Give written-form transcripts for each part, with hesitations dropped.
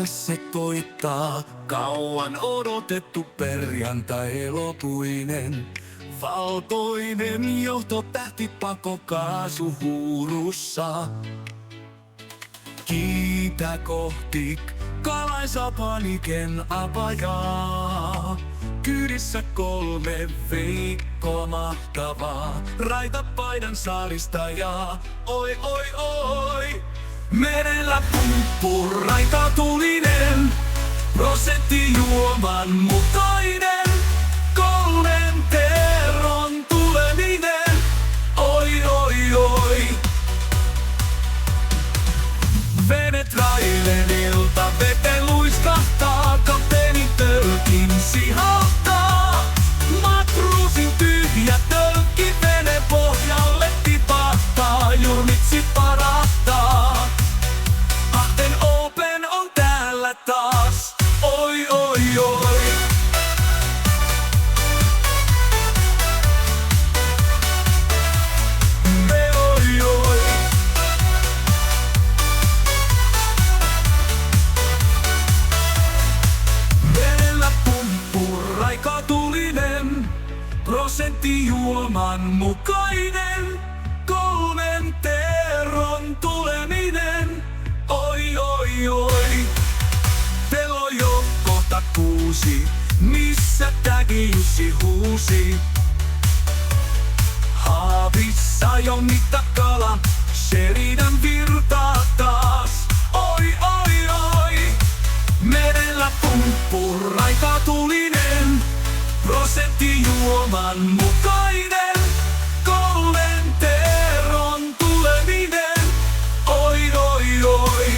se koittaa, kauan odotettu perjantai-elokuinen. Valkoinen johtotähti pakokaasuhuurussa. Kiitä kohti Kalaisapaniken apajaa. Kyydissä 3 viikkoa mahtavaa. Raitapaidan saaristajaa. Oi oi oi. Merellä pumppu raitatulinen. Prosenttijuoman mukainen. 3 teron tuleminen. Oi oi oi. Vene trailerilta veteen luiskahtaa. Kapteenin tölkin sihahtaa. Matruusin tyhjä tölkki vene pohjalle tipahtaa. Jurnitsi parahtaa. Ahten Open on täällä taas. Oi oi oi. Tulinen, prosenttijuoman mukainen. 3 teron tuleminen. Oi oi oi. Kello jo kohta 6. Missä tägi Jussi huusi? Haavissa jo mittakala. Sheridan virtaa taas. Oi oi oi. Merellä pumppu raikatulinen. Prosenttijuoman mukainen. 3 teron tuleminen. Oi oi oi.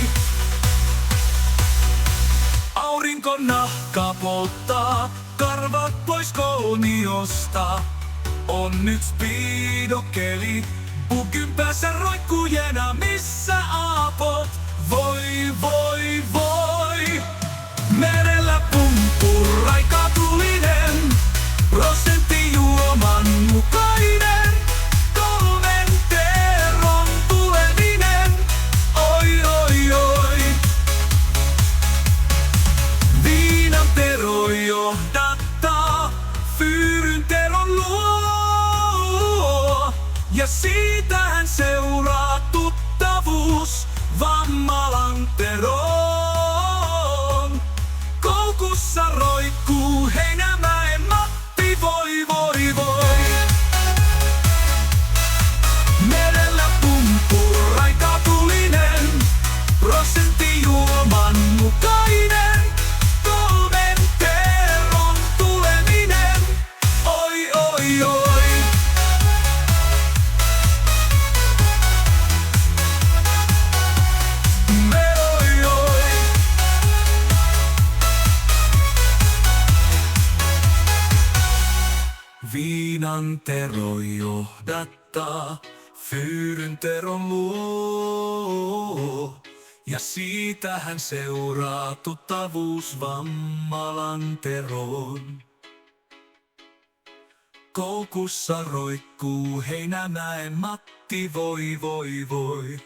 Aurinko nahka polttaa. Karvat pois kolmiosta. On nyt speedokeli. Pukin päässä roikkujena missä aapot. Voi voi voi. Merellä pumppu raikatulinen. Prosenttijuoman mukainen. 3 teron tuleminen. Oi oi oi. Viinan Tero johdattaa. Fyyryn Teron luo. Ja siitähän seuraa tuttavuus Vammalan Teroon. Koukussa roikkuu Heinämäen Matti, voi voi voi. Merellä pumppu raikatulinen. Prosenttijuoman mukainen. 3 teron tuleminen. Oi oi oi. Viinan Tero johdattaa. Fyyryn Teron luo. Ja siitähän seuraa tuttavuus Vammalan Teroon. Koukussa roikkuu Heinämäen Matti, voi voi voi.